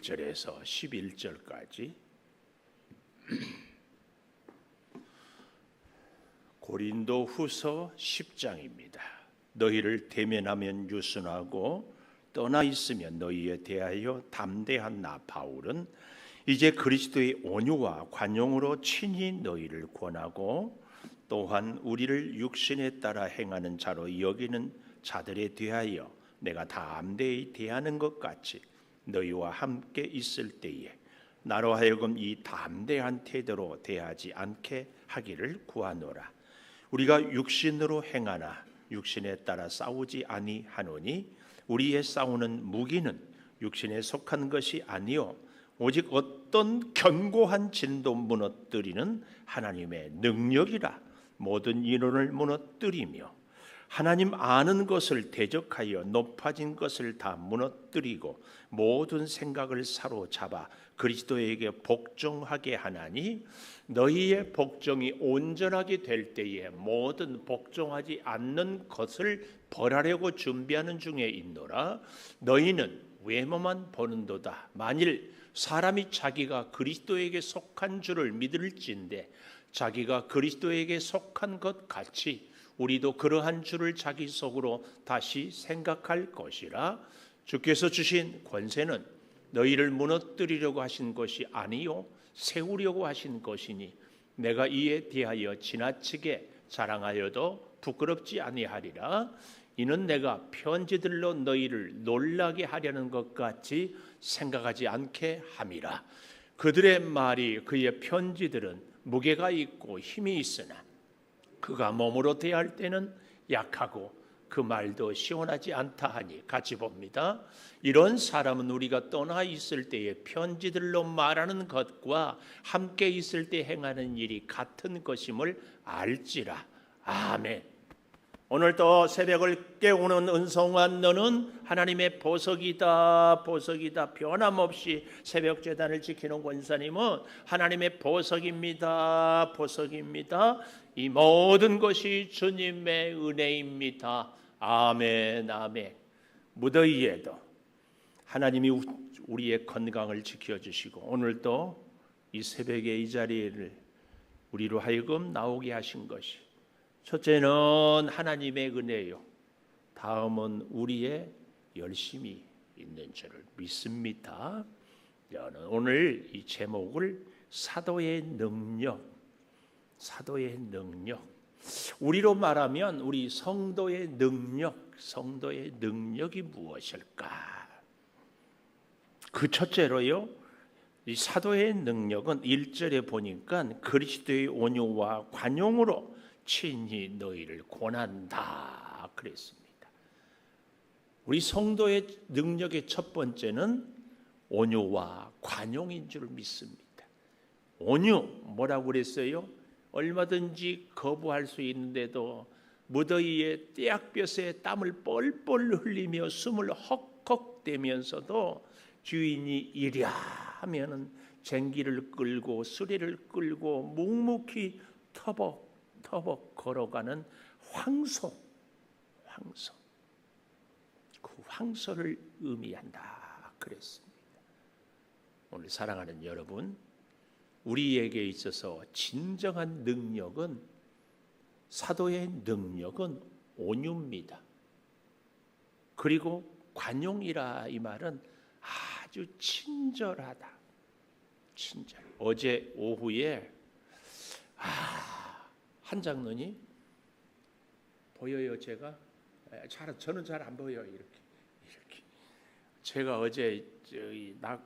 1절에서 11절까지 고린도 후서 10장입니다. 너희를 대면하면 유순하고 떠나 있으면 너희에 대하여 담대한 나 바울은 이제 그리스도의 온유와 관용으로 친히 너희를 권하고 또한 우리를 육신에 따라 행하는 자로 여기는 자들에 대하여 내가 담대히 대하는 것 같이 너희와 함께 있을 때에 나로 하여금 이 담대한 태도로 대하지 않게 하기를 구하노라. 우리가 육신으로 행하나 육신에 따라 싸우지 아니하노니 우리의 싸우는 무기는 육신에 속한 것이 아니요 오직 어떤 견고한 진도 무너뜨리는 하나님의 능력이라. 모든 이론을 무너뜨리며 하나님 아는 것을 대적하여 높아진 것을 다 무너뜨리고 모든 생각을 사로잡아 그리스도에게 복종하게 하나니 너희의 복종이 온전하게 될 때에 모든 복종하지 않는 것을 벌하려고 준비하는 중에 있노라. 너희는 외모만 보는도다. 만일 사람이 자기가 그리스도에게 속한 줄을 믿을진대 자기가 그리스도에게 속한 것 같이 우리도 그러한 줄을 자기 속으로 다시 생각할 것이라. 주께서 주신 권세는 너희를 무너뜨리려고 하신 것이 아니요 세우려고 하신 것이니 내가 이에 대하여 지나치게 자랑하여도 부끄럽지 아니하리라. 이는 내가 편지들로 너희를 놀라게 하려는 것 같이 생각하지 않게 함이라. 그들의 말이 그의 편지들은 무게가 있고 힘이 있으나 그가 몸으로 대할 때는 약하고 그 말도 시원하지 않다 하니 같이 봅니다. 이런 사람은 우리가 떠나 있을 때에 편지들로 말하는 것과 함께 있을 때 행하는 일이 같은 것임을 알지라. 아멘. 오늘 또 새벽을 깨우는 은성한 너는 하나님의 보석이다 보석이다. 변함없이 새벽 제단을 지키는 권사님은 하나님의 보석입니다 보석입니다. 이 모든 것이 주님의 은혜입니다. 아멘 아멘. 무더위에도 하나님이 우리의 건강을 지켜주시고 오늘도 이 새벽에 이 자리를 우리로 하여금 나오게 하신 것이 첫째는 하나님의 은혜요. 다음은 우리의 열심이 있는 줄을 믿습니다. 저는 오늘 이 제목을 사도의 능력, 사도의 능력. 우리로 말하면 우리 성도의 능력, 성도의 능력이 무엇일까? 그 첫째로요. 이 사도의 능력은 1절에 보니까 그리스도의 온유와 관용으로 친히 너희를 권한다 그랬습니다. 우리 성도의 능력의 첫 번째는 온유와 관용인 줄 믿습니다. 온유 뭐라고 그랬어요? 얼마든지 거부할 수 있는데도 무더위에 떼약볕에 땀을 뻘뻘 흘리며 숨을 헉헉대면서도 주인이 이랴 하면은 쟁기를 끌고 수레를 끌고 묵묵히 터벅 걸어가는 황소, 그 황소를 의미한다 그랬습니다. 오늘 사랑하는 여러분, 우리에게 있어서 진정한 능력은 사도의 능력은 온유입니다. 그리고 관용이라 이 말은 아주 친절하다. 친절. 어제 오후에 한 장로님 보여요. 제가 저는 잘 안 보여요. 이렇게 제가 어제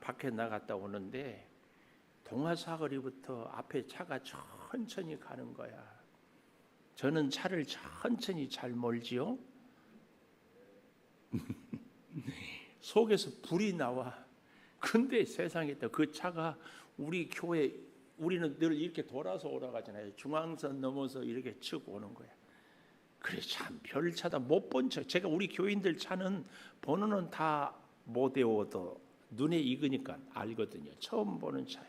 밖에 나갔다 오는데 동화사거리부터 앞에 차가 천천히 가는 거야. 저는 차를 천천히 잘 몰지요. 속에서 불이 나와. 근데 세상에 그 차가 우리 교회 우리는 늘 이렇게 돌아서 오라가잖아요. 중앙선 넘어서 이렇게 치고 오는 거야. 그래 참 별차다 못 본 척. 제가 우리 교인들 차는 번호는 다 못 외워도 눈에 익으니까 알거든요. 처음 보는 차야.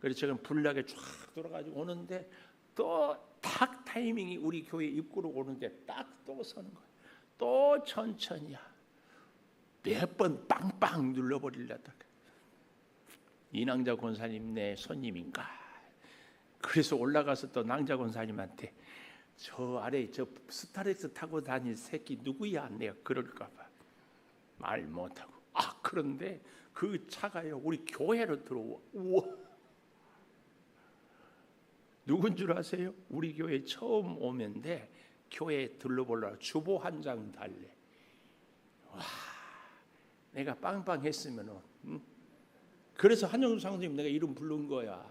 그래서 제가 불나게 쫙 돌아가지고 오는데 또 딱 타이밍이 우리 교회 입구로 오는데 딱 또 서는 거야. 또 천천히야. 몇 번 빵빵 눌러버리려다가 이낭자 권사님 내 손님인가. 그래서 올라가서 또 낭자 권사님한테 저 아래 저 스타렉스 타고 다닐 새끼 누구야? 내가 그럴까 봐 말 못하고. 그런데 그 차가요 우리 교회로 들어와. 우와, 누군 줄 아세요? 우리 교회 처음 오면데 교회에 들러보려고 주보 한 장 달래. 와, 내가 빵빵했으면은 그래서 한영수 장로님 내가 이름 부른 거야.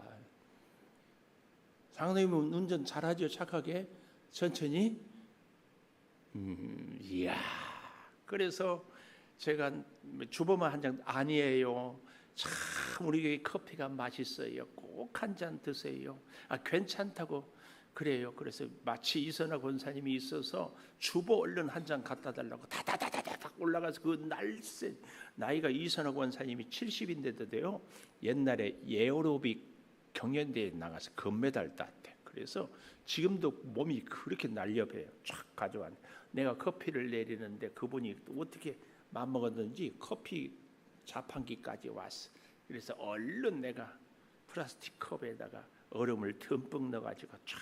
장로님은 운전 잘하죠? 착하게? 천천히? 이야. 그래서 제가 주보만 한 장 아니에요. 참 우리 교회 커피가 맛있어요. 꼭 한 잔 드세요. 괜찮다고 그래요. 그래서 마치 이선화 권사님이 있어서 주보 얼른 한 장 갖다 달라고 다다다다닥 올라가서 그 날쌘 나이가 이선화 권사님이 70인데도 돼요. 옛날에 에어로빅 경연대회에 나가서 금메달 땄대. 그래서 지금도 몸이 그렇게 날렵해요. 쫙 가져왔네. 내가 커피를 내리는데 그분이 어떻게 맘먹었는지 커피 자판기까지 왔어. 그래서 얼른 내가 플라스틱 컵에다가 얼음을 듬뿍 넣어가지고 쫙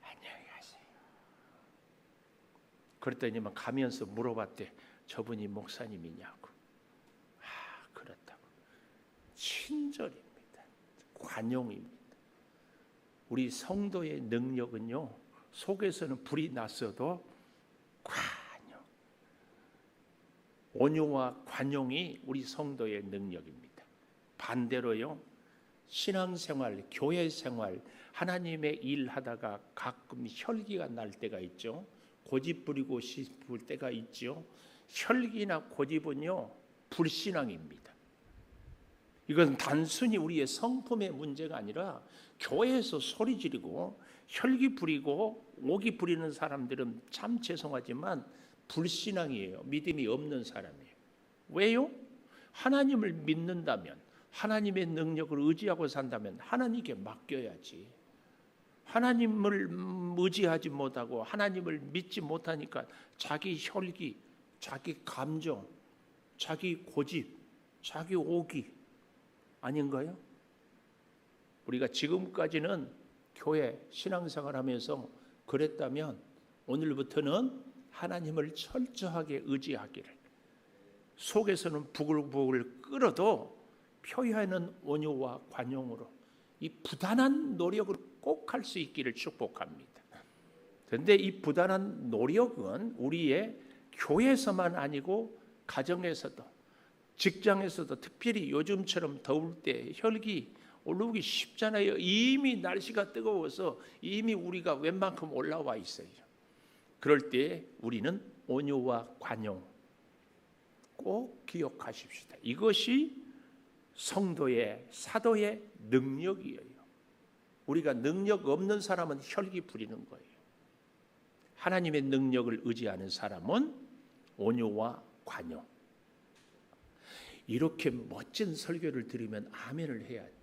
안녕히 가세요. 그랬더니만 가면서 물어봤대. 저분이 목사님이냐고. 그렇다고. 친절입니다. 관용입니다. 우리 성도의 능력은요, 속에서는 불이 났어도 관용, 온유와 관용이 우리 성도의 능력입니다. 반대로요, 신앙생활, 교회생활, 하나님의 일 하다가 가끔 혈기가 날 때가 있죠. 고집 부리고 싶을 때가 있죠. 혈기나 고집은요, 불신앙입니다. 이건 단순히 우리의 성품의 문제가 아니라 교회에서 소리 지르고 혈기 부리고 오기 부리는 사람들은 참 죄송하지만 불신앙이에요. 믿음이 없는 사람이에요. 왜요? 하나님을 믿는다면, 하나님의 능력을 의지하고 산다면 하나님께 맡겨야지. 하나님을 의지하지 못하고 하나님을 믿지 못하니까 자기 혈기, 자기 감정, 자기 고집, 자기 오기 아닌가요? 우리가 지금까지는 교회 신앙생활하면서 그랬다면 오늘부터는 하나님을 철저하게 의지하기를, 속에서는 부글부글 끓어도 표현하는 온유와 관용으로 이 부단한 노력을 꼭 할 수 있기를 축복합니다. 그런데 이 부단한 노력은 우리의 교회에서만 아니고 가정에서도, 직장에서도, 특별히 요즘처럼 더울 때 혈기 올라오기 쉽잖아요. 이미 날씨가 뜨거워서 이미 우리가 웬만큼 올라와 있어요. 그럴 때 우리는 온유와 관용 꼭 기억하십시다. 이것이 성도의, 사도의 능력이에요. 우리가 능력 없는 사람은 혈기 부리는 거예요. 하나님의 능력을 의지하는 사람은 온유와 관용. 이렇게 멋진 설교를 들으면 아멘을 해야 돼.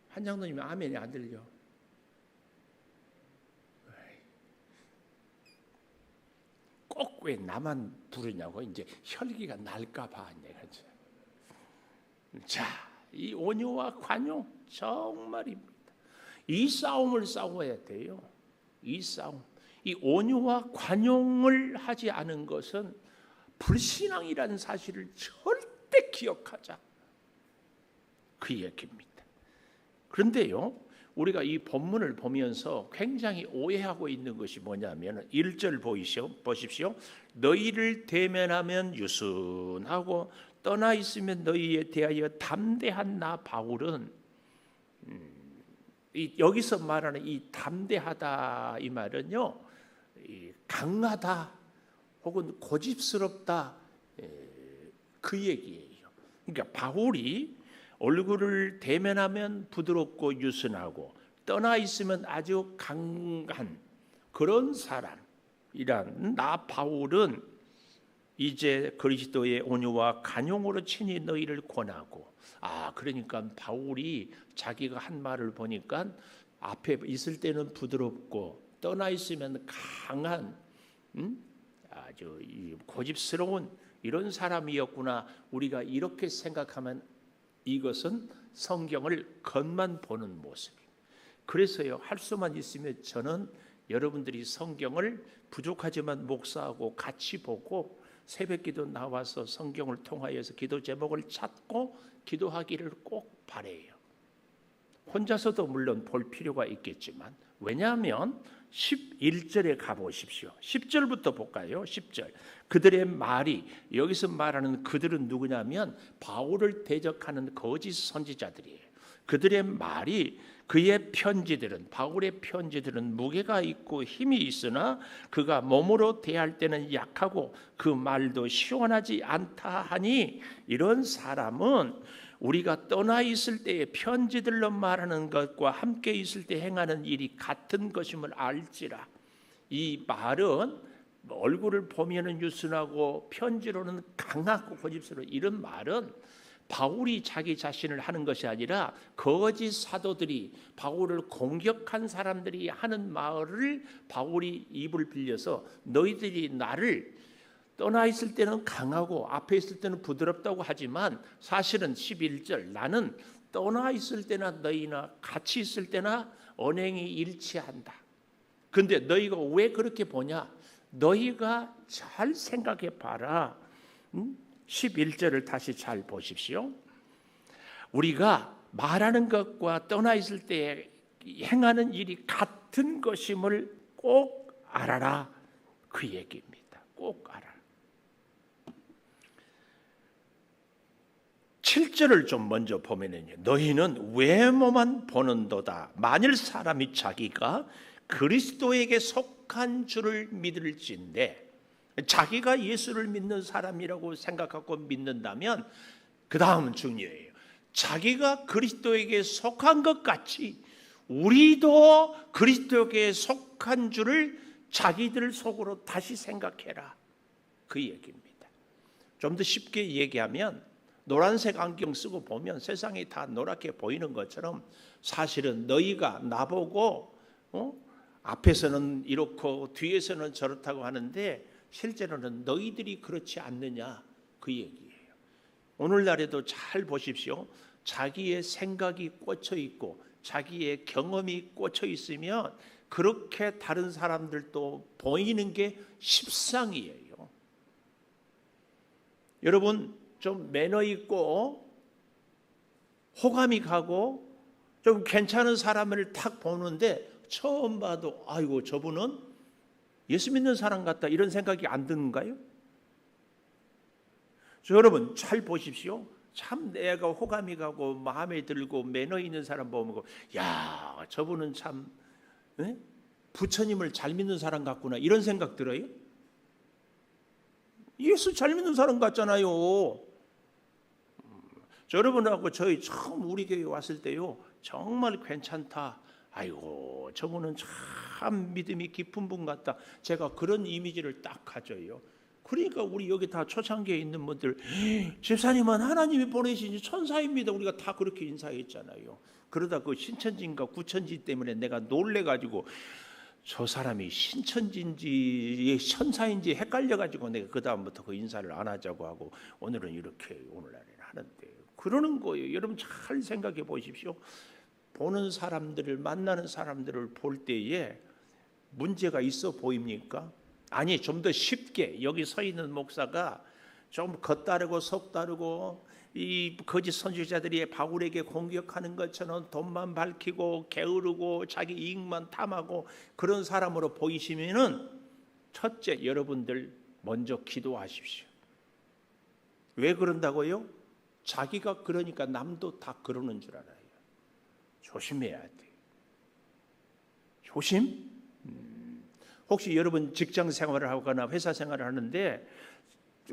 한 장로님이 아멘이 안 들려. 꼭 왜 나만 부르냐고 이제 혈기가 날까 봐 내가. 자, 이 온유와 관용 정말입니다. 이 싸움을 싸워야 돼요. 이 싸움. 이 온유와 관용을 하지 않은 것은 불신앙이라는 사실을 절대 기억하자. 그 얘기입니다. 그런데요, 우리가 이 본문을 보면서 굉장히 오해하고 있는 것이 뭐냐면 1절 보십시오. 너희를 대면하면 유순하고 떠나 있으면 너희에 대하여 담대한 나 바울은, 여기서 말하는 이 담대하다 이 말은요, 강하다 혹은 고집스럽다 그 얘기예요. 그러니까 바울이 얼굴을 대면하면 부드럽고 유순하고 떠나 있으면 아주 강한 그런 사람이란 나 바울은 이제 그리스도의 온유와 간용으로 친히 너희를 권하고. 그러니까 바울이 자기가 한 말을 보니까 앞에 있을 때는 부드럽고 떠나 있으면 강한 아주 고집스러운 이런 사람이었구나. 우리가 이렇게 생각하면 이것은 성경을 겉만 보는 모습이에요. 그래서요, 할 수만 있으면 저는 여러분들이 성경을 부족하지만 목사하고 같이 보고 새벽기도 나와서 성경을 통하여서 기도 제목을 찾고 기도하기를 꼭 바라요. 혼자서도 물론 볼 필요가 있겠지만, 왜냐하면 11절에 가보십시오. 10절부터 볼까요? 10절. 그들의 말이, 여기서 말하는 그들은 누구냐면 바울을 대적하는 거짓 선지자들이에요. 그들의 말이, 그의 편지들은, 바울의 편지들은 무게가 있고 힘이 있으나 그가 몸으로 대할 때는 약하고 그 말도 시원하지 않다 하니, 이런 사람은 우리가 떠나 있을 때에 편지들로 말하는 것과 함께 있을 때 행하는 일이 같은 것임을 알지라. 이 말은 얼굴을 보면은 유순하고 편지로는 강하고 고집스러운 이런 말은 바울이 자기 자신을 하는 것이 아니라 거짓 사도들이, 바울을 공격한 사람들이 하는 말을 바울이 입을 빌려서 너희들이 나를 떠나 있을 때는 강하고 앞에 있을 때는 부드럽다고 하지만 사실은 11절, 나는 떠나 있을 때나 너희나 같이 있을 때나 언행이 일치한다. 근데 너희가 왜 그렇게 보냐? 너희가 잘 생각해 봐라. 11절을 다시 잘 보십시오. 우리가 말하는 것과 떠나 있을 때 행하는 일이 같은 것임을 꼭 알아라. 그 얘기입니다. 꼭 알아라. 7절을 좀 먼저 보면은요, 너희는 외모만 보는도다. 만일 사람이 자기가 그리스도에게 속한 줄을 믿을진대, 자기가 예수를 믿는 사람이라고 생각하고 믿는다면 그 다음은 중요해요. 자기가 그리스도에게 속한 것 같이 우리도 그리스도에게 속한 줄을 자기들 속으로 다시 생각해라. 그 얘기입니다. 좀 더 쉽게 얘기하면, 노란색 안경 쓰고 보면 세상이 다 노랗게 보이는 것처럼 사실은 너희가 나보고 앞에서는 이렇고 뒤에서는 저렇다고 하는데 실제로는 너희들이 그렇지 않느냐, 그 얘기예요. 오늘날에도 잘 보십시오. 자기의 생각이 꽂혀 있고 자기의 경험이 꽂혀 있으면 그렇게 다른 사람들도 보이는 게 십상이에요. 여러분, 좀 매너 있고 호감이 가고 좀 괜찮은 사람을 탁 보는데 처음 봐도 아이고 저분은 예수 믿는 사람 같다, 이런 생각이 안 드는가요? 여러분 잘 보십시오. 참 내가 호감이 가고 마음에 들고 매너 있는 사람 보면, 야 저분은 참 부처님을 잘 믿는 사람 같구나, 이런 생각 들어요? 예수 잘 믿는 사람 같잖아요. 여러분하고 저희 처음 우리 교회 왔을 때요, 정말 괜찮다, 아이고 저분은 참 믿음이 깊은 분 같다, 제가 그런 이미지를 딱 가져요. 그러니까 우리 여기 다 초창기에 있는 분들, 집사님은 하나님이 보내신 천사입니다, 우리가 다 그렇게 인사했잖아요. 그러다 그 신천지인가 구천지 때문에 내가 놀래가지고 저 사람이 신천지인지 천사인지 헷갈려가지고 내가 그 다음부터 그 인사를 안 하자고 하고 오늘은 이렇게 오늘날에 하는데, 그러는 거예요. 여러분 잘 생각해 보십시오. 보는 사람들을, 만나는 사람들을 볼 때에 문제가 있어 보입니까? 아니, 좀 더 쉽게 여기 서 있는 목사가 좀 겉다르고 속다르고 이 거짓 선지자들이 바울에게 공격하는 것처럼 돈만 밝히고 게으르고 자기 이익만 탐하고 그런 사람으로 보이시면은, 첫째, 여러분들 먼저 기도하십시오. 왜 그런다고요? 자기가 그러니까 남도 다 그러는 줄 알아요. 조심해야 돼. 조심. 혹시 여러분 직장 생활을 하거나 회사 생활을 하는데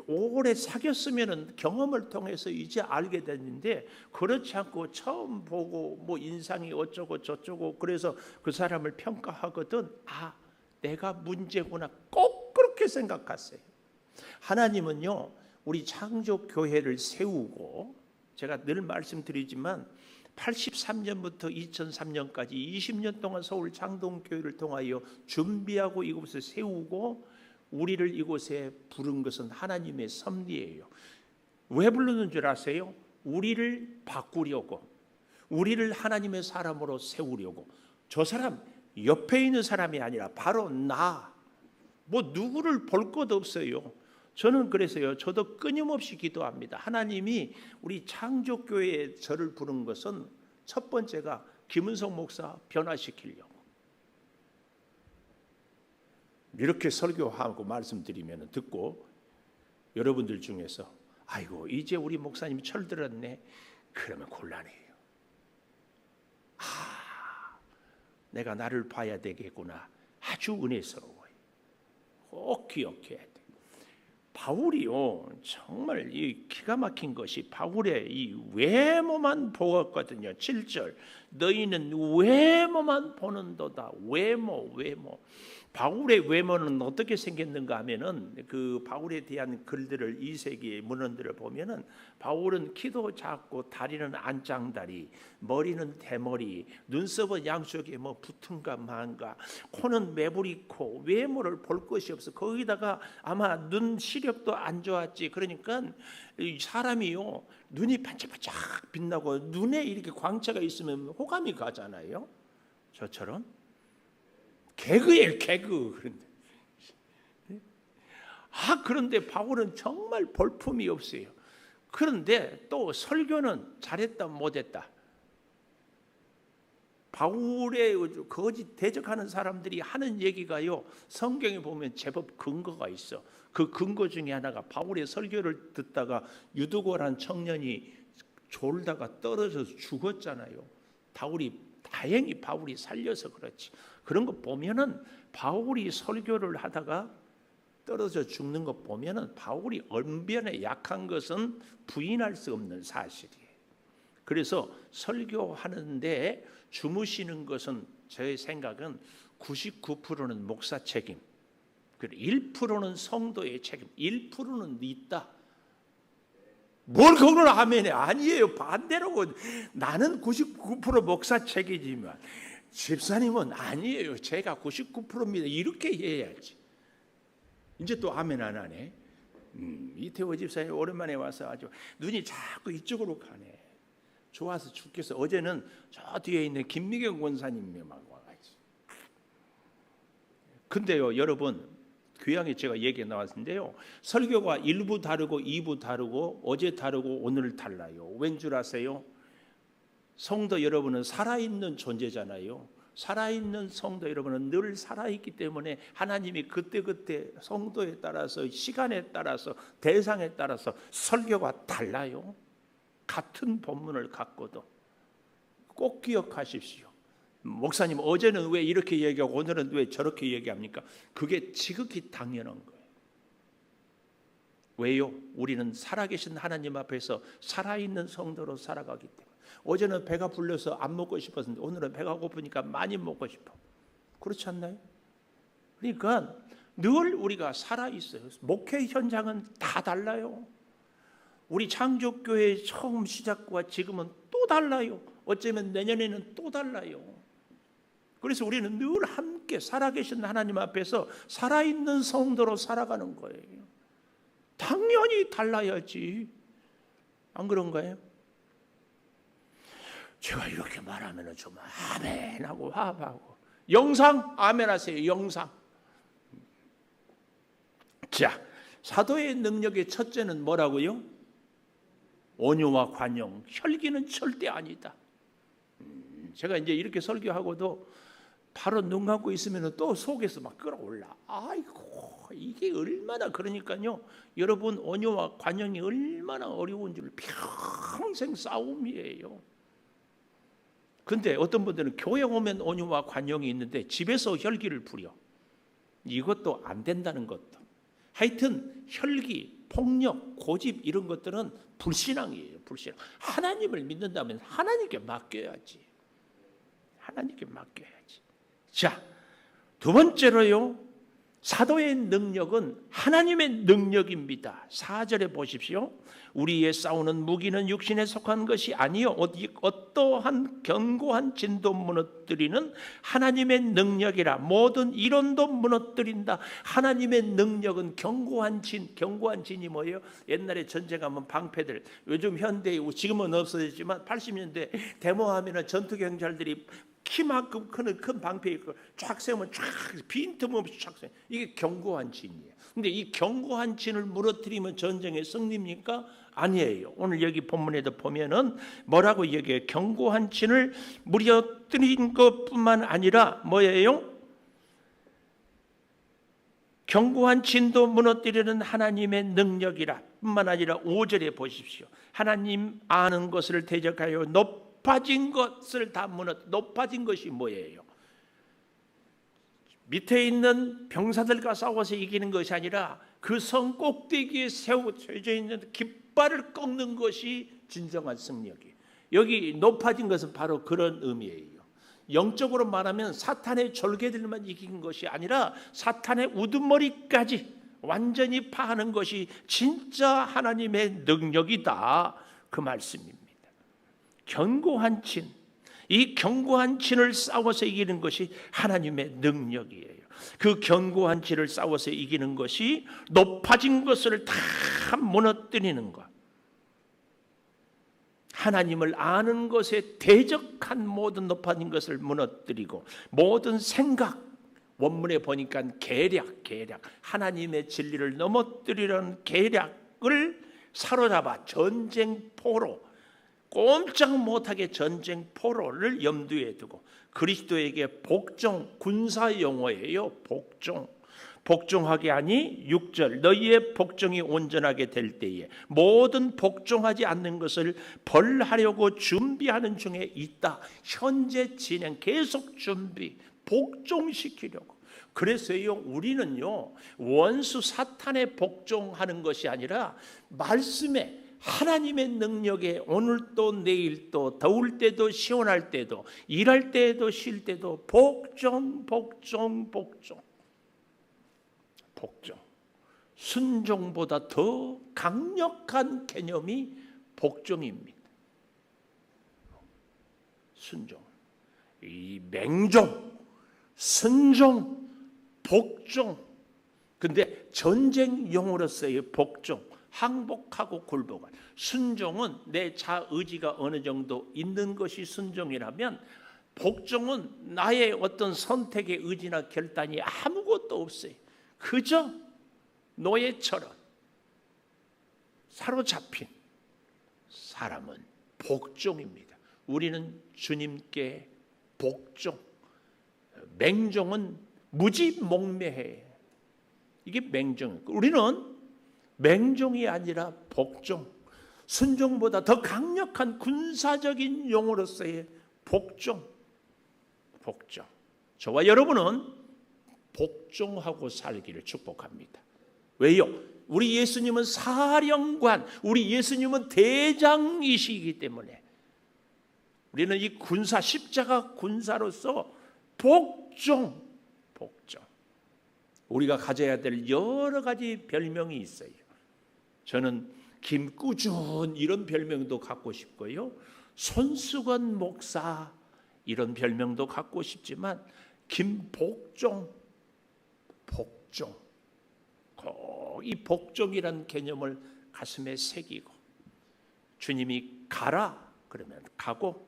오래 사귀었으면 경험을 통해서 이제 알게 됐는데, 그렇지 않고 처음 보고 뭐 인상이 어쩌고 저쩌고 그래서 그 사람을 평가하거든, 아 내가 문제구나, 꼭 그렇게 생각하세요. 하나님은요 우리 창조교회를 세우고, 제가 늘 말씀드리지만 83년부터 2003년까지 20년 동안 서울 창동교회를 통하여 준비하고 이곳을 세우고 우리를 이곳에 부른 것은 하나님의 섭리예요. 왜 부르는 줄 아세요? 우리를 바꾸려고, 우리를 하나님의 사람으로 세우려고. 저 사람 옆에 있는 사람이 아니라 바로 나, 뭐 누구를 볼 것 없어요. 저는 그래서요, 저도 끊임없이 기도합니다. 하나님이 우리 창조교회에 저를 부른 것은 첫 번째가 김은성 목사 변화시키려고. 이렇게 설교하고 말씀드리면 듣고 여러분들 중에서 아이고 이제 우리 목사님이 철들었네, 그러면 곤란해요. 내가 나를 봐야 되겠구나. 아주 은혜스러워요. 꼭 기억해야 돼. 바울이요, 정말 이 기가 막힌 것이 바울의 이 외모만 보았거든요. 7절, 너희는 외모만 보는도다. 외모. 바울의 외모는 어떻게 생겼는가 하면은 그 바울에 대한 글들을 2세기의 문헌들을 보면은 바울은 키도 작고 다리는 안짱다리, 머리는 대머리, 눈썹은 양쪽에 뭐 붙은가 만가, 코는 매부리 코, 외모를 볼 것이 없어. 거기다가 아마 눈 시력도 안 좋았지. 그러니까 사람이요, 눈이 반짝반짝 빛나고 눈에 이렇게 광채가 있으면 호감이 가잖아요. 저처럼. 개그예요, 개그. 그런데 바울은 정말 볼품이 없어요. 그런데 또 설교는 잘했다 못했다. 바울의 거짓 대적하는 사람들이 하는 얘기가요, 성경에 보면 제법 근거가 있어. 그 근거 중에 하나가 바울의 설교를 듣다가 유두고라는 청년이 졸다가 떨어져서 죽었잖아요. 다행히 바울이 살려서 그렇지. 그런 거 보면은 바울이 설교를 하다가 떨어져 죽는 거 보면은 바울이 언변에 약한 것은 부인할 수 없는 사실이에요. 그래서 설교하는데 주무시는 것은 제 생각은 99%는 목사 책임, 그리고 1%는 성도의 책임, 1%는 있다. 뭘 그걸 하면 아니에요. 반대로 나는 99% 목사 책임이지만 집사님은 아니에요. 제가 99%입니다. 이렇게 해야지. 이제 또 아멘 안 하네. 이태호 집사님 오랜만에 와서 아주 눈이 자꾸 이쪽으로 가네. 좋아서 죽겠어. 어제는 저 뒤에 있는 김미경 권사님이 막 와가지고. 근데요, 여러분, 교양에 제가 얘기 나왔는데요, 설교가 1부 다르고 2부 다르고 어제 다르고 오늘 달라요. 왠 줄 아세요? 성도 여러분은 살아있는 존재잖아요. 살아있는 성도 여러분은 늘 살아있기 때문에 하나님이 그때그때 성도에 따라서, 시간에 따라서, 대상에 따라서 설교가 달라요. 같은 본문을 갖고도. 꼭 기억하십시오. 목사님 어제는 왜 이렇게 얘기하고 오늘은 왜 저렇게 얘기합니까? 그게 지극히 당연한 거예요. 왜요? 우리는 살아계신 하나님 앞에서 살아있는 성도로 살아가기 때문에. 어제는 배가 불러서 안 먹고 싶었는데 오늘은 배가 고프니까 많이 먹고 싶어. 그렇지 않나요? 그러니까 늘 우리가 살아있어요. 목회 현장은 다 달라요. 우리 창조교회 처음 시작과 지금은 또 달라요. 어쩌면 내년에는 또 달라요. 그래서 우리는 늘 함께 살아계신 하나님 앞에서 살아있는 성도로 살아가는 거예요. 당연히 달라야지. 안 그런가요? 제가 이렇게 말하면 좀 아멘하고 화합하고. 영상 아멘 하세요. 영상. 자, 사도의 능력의 첫째는 뭐라고요? 온유와 관용. 혈기는 절대 아니다. 제가 이제 이렇게 설교하고도 바로 눈 감고 있으면 또 속에서 막 끌어올라. 아이고, 이게 얼마나, 그러니까요, 여러분, 온유와 관용이 얼마나 어려운 줄 평생 싸움이에요. 근데 어떤 분들은 교회 오면 온유와 관용이 있는데 집에서 혈기를 부려. 이것도 안 된다는 것도. 하여튼 혈기, 폭력, 고집 이런 것들은 불신앙이에요. 불신앙. 하나님을 믿는다면 하나님께 맡겨야지. 하나님께 맡겨야지. 자, 두 번째로요, 사도의 능력은 하나님의 능력입니다. 4절에 보십시오. 우리의 싸우는 무기는 육신에 속한 것이 아니요 어떠한 견고한 진도 무너뜨리는 하나님의 능력이라. 모든 이론도 무너뜨린다. 하나님의 능력은 견고한 진이 뭐예요? 옛날에 전쟁하면 방패들, 요즘 현대에 지금은 없어졌지만 80년대 데모하면 전투 경찰들이 키만큼 큰 방패 있고 쫙 세우면 쫙 빈틈없이 쫙 세워. 이게 견고한 진이에요. 근데 이 견고한 진을 무너뜨리면 전쟁의 승리입니까? 아니에요. 오늘 여기 본문에도 보면은 뭐라고 얘기해요? 견고한 진을 무너뜨린 것뿐만 아니라 뭐예요? 견고한 진도 무너뜨리는 하나님의 능력이라 뿐만 아니라 5절에 보십시오. 하나님 아는 것을 대적하여 높아진 것을 다 높아진 것이 뭐예요? 밑에 있는 병사들과 싸워서 이기는 것이 아니라 그 성 꼭대기에 세워져 있는 깃발을 꺾는 것이 진정한 승리이에요. 여기 높아진 것은 바로 그런 의미예요. 영적으로 말하면 사탄의 졸개들만 이긴 것이 아니라 사탄의 우두머리까지 완전히 파하는 것이 진짜 하나님의 능력이다, 그 말씀입니다. 견고한 진, 이 견고한 진을 싸워서 이기는 것이 하나님의 능력이에요. 그 견고한 진을 싸워서 이기는 것이 높아진 것을 다 무너뜨리는 것, 하나님을 아는 것에 대적한 모든 높아진 것을 무너뜨리고, 모든 생각, 원문에 보니까 계략, 하나님의 진리를 넘어뜨리려는 계략을 사로잡아 전쟁포로, 꼼짝 못하게 전쟁포로를 염두에 두고, 그리스도에게 복종, 군사 용어예요. 복종하게 하니 6절 너희의 복종이 온전하게 될 때에 모든 복종하지 않는 것을 벌하려고 준비하는 중에 있다. 현재 진행, 계속 준비, 복종시키려고. 그래서요, 우리는요 원수 사탄에 복종하는 것이 아니라 말씀에, 하나님의 능력에 오늘도 내일도 더울 때도 시원할 때도 일할 때도 쉴 때도 복종. 순종보다 더 강력한 개념이 복종입니다. 순종, 이 맹종, 순종, 복종. 근데 전쟁 용어로서의 복종, 항복하고 굴복한. 순종은 내 자의지가 어느 정도 있는 것이 순종이라면, 복종은 나의 어떤 선택의 의지나 결단이 아무것도 없어요. 그저 노예처럼 사로잡힌 사람은 복종입니다. 우리는 주님께 복종. 맹종은 무지몽매해. 이게 맹종. 우리는 맹종이 아니라 복종, 순종보다 더 강력한 군사적인 용어로서의 복종. 저와 여러분은 복종하고 살기를 축복합니다. 왜요? 우리 예수님은 사령관, 우리 예수님은 대장이시기 때문에 우리는 이 군사, 십자가 군사로서 복종. 우리가 가져야 될 여러 가지 별명이 있어요. 저는 김꾸준 이런 별명도 갖고 싶고요, 손수건 목사 이런 별명도 갖고 싶지만, 김복종, 꼭 이 복종이란 개념을 가슴에 새기고, 주님이 가라 그러면 가고,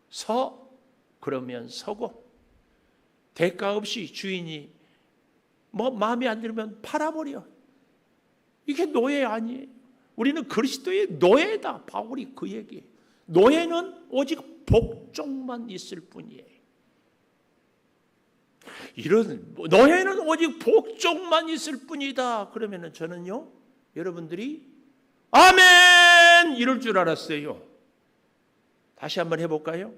서 그러면 서고, 대가 없이 주인이 마음에 안 들면 팔아버려. 이게 노예 아니에요. 우리는 그리스도의 노예다. 바울이 그 얘기예요. 노예는 오직 복종만 있을 뿐이에요. 이런 노예는 오직 복종만 있을 뿐이다. 그러면은 저는요, 여러분들이 아멘 이럴 줄 알았어요. 다시 한번 해볼까요?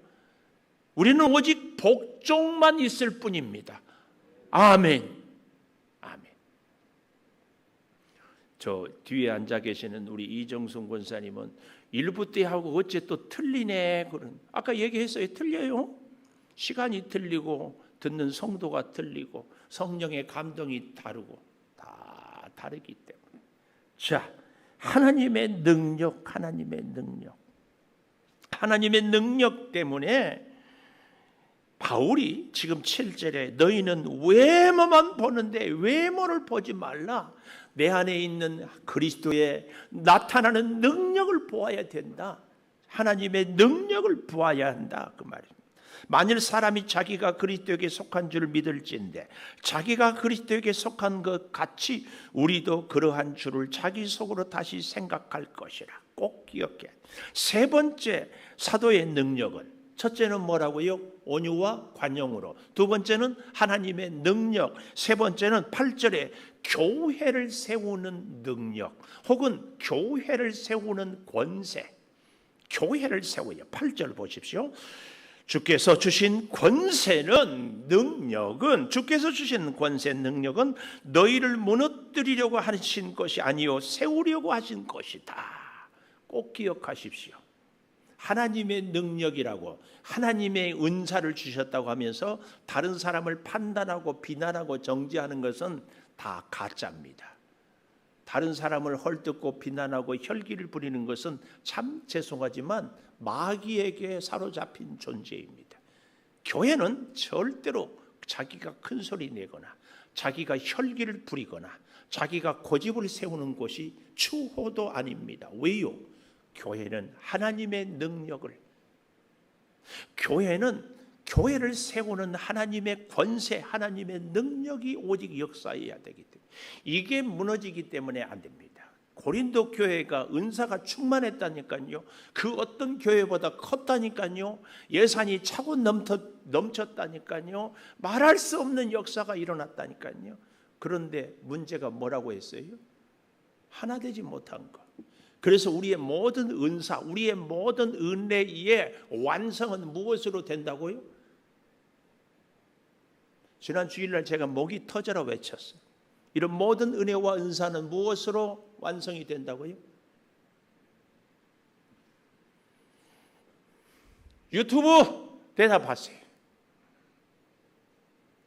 우리는 오직 복종만 있을 뿐입니다. 아멘. 저 뒤에 앉아 계시는 우리 이정순 권사님은 일부 때 하고 어째 또 틀리네. 아까 얘기했어요. 틀려요. 시간이 틀리고 듣는 성도가 틀리고 성령의 감동이 다르고 다 다르기 때문에. 자, 하나님의 능력, 하나님의 능력 때문에 바울이 지금 7절에 너희는 외모만 보는데 외모를 보지 말라. 내 안에 있는 그리스도의 나타나는 능력을 보아야 된다. 하나님의 능력을 보아야 한다, 그 말입니다. 만일 사람이 자기가 그리스도에게 속한 줄 믿을진대 자기가 그리스도에게 속한 것 같이 우리도 그러한 줄을 자기 속으로 다시 생각할 것이라. 꼭 기억해. 세 번째 사도의 능력은, 첫째는 뭐라고요? 온유와 관용으로. 두 번째는 하나님의 능력. 세 번째는 8절에 교회를 세우는 능력, 혹은 교회를 세우는 권세. 교회를 세워요. 8절 보십시오. 주께서 주신 권세는, 능력은, 주께서 주신 권세, 능력은 너희를 무너뜨리려고 하신 것이 아니요 세우려고 하신 것이다. 꼭 기억하십시오. 하나님의 능력이라고, 하나님의 은사를 주셨다고 하면서 다른 사람을 판단하고 비난하고 정죄하는 것은 다 가짜입니다. 다른 사람을 헐뜯고 비난하고 혈기를 부리는 것은 참 죄송하지만 마귀에게 사로잡힌 존재입니다. 교회는 절대로 자기가 큰 소리 내거나 자기가 혈기를 부리거나 자기가 고집을 세우는 곳이 추호도 아닙니다. 왜요? 교회는 하나님의 능력을, 교회를 세우는 하나님의 권세, 하나님의 능력이 오직 역사해야 되기 때문에, 이게 무너지기 때문에 안 됩니다. 고린도 교회가 은사가 충만했다니까요. 그 어떤 교회보다 컸다니까요. 예산이 차고 넘쳤다니까요. 말할 수 없는 역사가 일어났다니까요. 그런데 문제가 뭐라고 했어요? 하나 되지 못한 것. 그래서 우리의 모든 은사, 우리의 모든 은혜의 완성은 무엇으로 된다고요? 지난 주일날 제가 목이 터져라 외쳤어요. 이런 모든 은혜와 은사는 무엇으로 완성이 된다고요? 유튜브 대답하세요.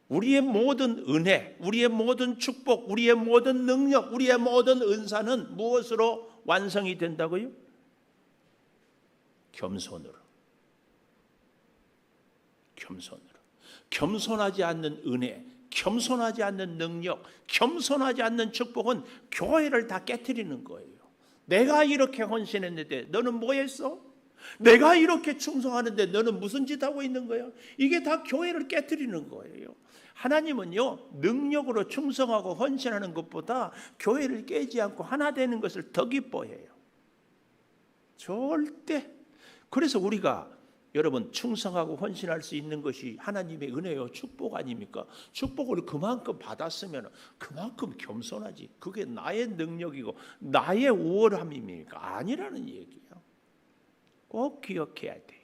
우리의 모든 은혜, 우리의 모든 축복, 우리의 모든 능력, 우리의 모든 은사는 무엇으로 완성이 된다고요? 겸손으로. 겸손하지 않는 은혜, 겸손하지 않는 능력, 겸손하지 않는 축복은 교회를 다 깨트리는 거예요. 내가 이렇게 헌신했는데 너는 뭐 했어? 내가 이렇게 충성하는데 너는 무슨 짓 하고 있는 거야? 이게 다 교회를 깨트리는 거예요. 하나님은요, 능력으로 충성하고 헌신하는 것보다 교회를 깨지 않고 하나 되는 것을 더 기뻐해요. 절대. 그래서 우리가 여러분 충성하고 헌신할 수 있는 것이 하나님의 은혜요, 축복 아닙니까? 축복을 그만큼 받았으면 그만큼 겸손하지. 그게 나의 능력이고 나의 우월함입니까? 아니라는 얘기예요. 꼭 기억해야 돼.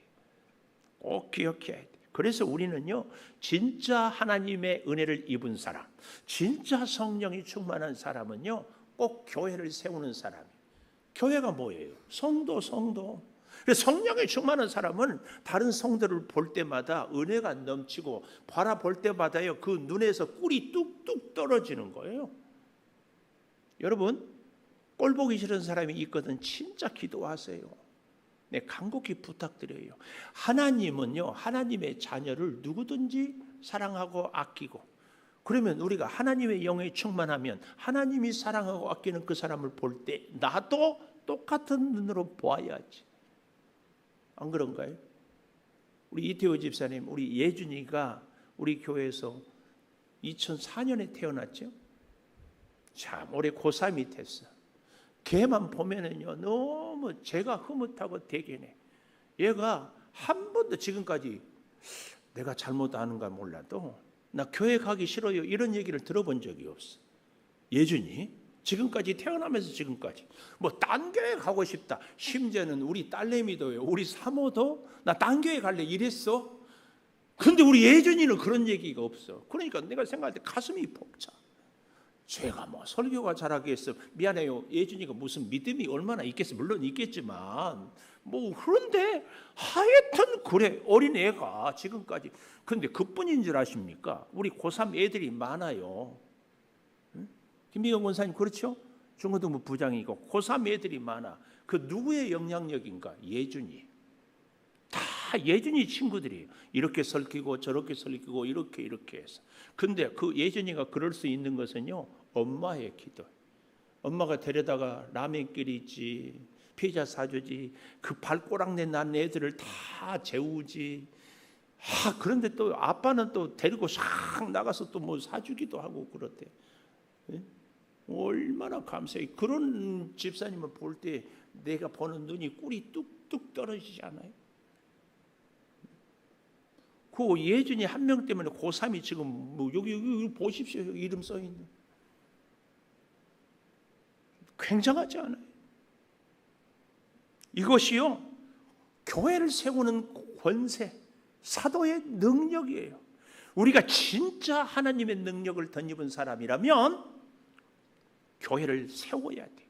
꼭 기억해야 돼. 그래서 우리는요, 진짜 하나님의 은혜를 입은 사람, 진짜 성령이 충만한 사람은요, 꼭 교회를 세우는 사람이에요. 교회가 뭐예요? 성도. 성령이 충만한 사람은 다른 성도를 볼 때마다 은혜가 넘치고 바라볼 때마다요, 그 눈에서 꿀이 뚝뚝 떨어지는 거예요. 여러분, 꼴 보기 싫은 사람이 있거든 진짜 기도하세요. 네, 간곡히 부탁드려요. 하나님은요, 하나님의 자녀를 누구든지 사랑하고 아끼고, 그러면 우리가 하나님의 영에 충만하면 하나님이 사랑하고 아끼는 그 사람을 볼 때 나도 똑같은 눈으로 보아야지. 안 그런가요? 우리 이태호 집사님, 우리 예준이가 우리 교회에서 2004년에 태어났죠. 참 올해 고3이 됐어. 걔만 보면은요, 너무 제가 흐뭇하고 대견해. 얘가 한 번도 지금까지 내가 잘못 아는가 몰라도 나 교회 가기 싫어요 이런 얘기를 들어본 적이 없어. 예준이 지금까지 태어나면서 지금까지 뭐 딴 교회 가고 싶다. 심지어는 우리 딸내미도요, 우리 사모도 나 딴 교회 갈래 이랬어. 근데 우리 예준이는 그런 얘기가 없어. 그러니까 내가 생각할 때 가슴이 벅차. 제가 뭐 설교가 잘하겠어. 미안해요. 예준이가 무슨 믿음이 얼마나 있겠어. 물론 있겠지만 뭐 그런데 하여튼 그래 어린애가 지금까지. 근데 그뿐인 줄 아십니까? 우리 고3 애들이 많아요. 응? 김미경 권사님 그렇죠? 중고등부 부장이고 고3 애들이 많아. 그 누구의 영향력인가? 예준이. 다 예준이 친구들이에요. 이렇게 설키고 저렇게 설키고 이렇게 해서. 근데 그 예준이가 그럴 수 있는 것은요, 엄마의 기도. 엄마가 데려다가 라면 끓이지, 피자 사주지, 그 발꼬락내 난 애들을 다 재우지. 그런데 또 아빠는 또 데리고 싹 나가서 또 뭐 사주기도 하고 그렇대. 예? 얼마나 감사해. 그런 집사님을 볼 때 내가 보는 눈이 꿀이 뚝뚝 떨어지지 않아요? 그 예준이 한 명 때문에 고3이 지금 뭐 여기 보십시오. 여기 이름 써 있는. 굉장하지 않아요? 이것이요, 교회를 세우는 권세, 사도의 능력이에요. 우리가 진짜 하나님의 능력을 덧입은 사람이라면 교회를 세워야 돼.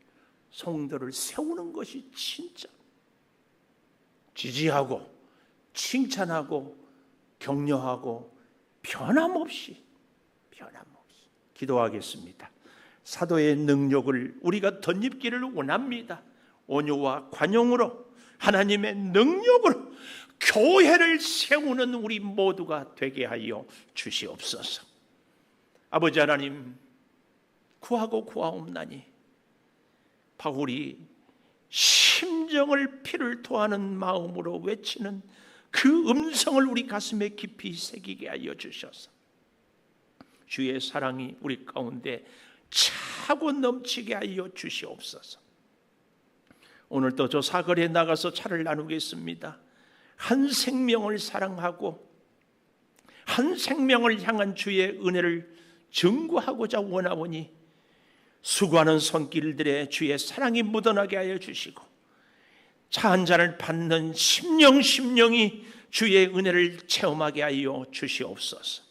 성도를 세우는 것이 진짜 지지하고 칭찬하고 격려하고 변함없이 기도하겠습니다. 사도의 능력을 우리가 덧입기를 원합니다. 온유와 관용으로 하나님의 능력으로 교회를 세우는 우리 모두가 되게 하여 주시옵소서. 아버지 하나님, 구하고 구하옵나니 바울이 심정을 피를 토하는 마음으로 외치는 그 음성을 우리 가슴에 깊이 새기게 하여 주셔서 주의 사랑이 우리 가운데 차고 넘치게 하여 주시옵소서. 오늘도 저 사거리에 나가서 차를 나누겠습니다. 한 생명을 사랑하고 한 생명을 향한 주의 은혜를 증거하고자 원하오니 수고하는 손길들에 주의 사랑이 묻어나게 하여 주시고 차 한 잔을 받는 심령이 주의 은혜를 체험하게 하여 주시옵소서.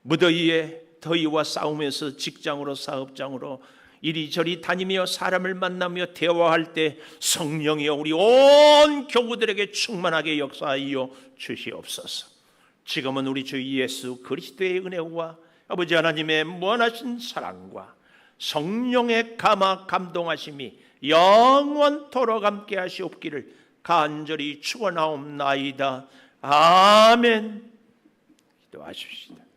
무더위에 더위와 싸움에서 직장으로 사업장으로 이리저리 다니며 사람을 만나며 대화할 때 성령이여 우리 온 교우들에게 충만하게 역사하여 주시옵소서. 지금은 우리 주 예수 그리스도의 은혜와 아버지 하나님의 무한하신 사랑과 성령의 감동하심이 영원토록 함께 하시옵기를 간절히 축원하옵나이다. 아멘. 기도하십시다.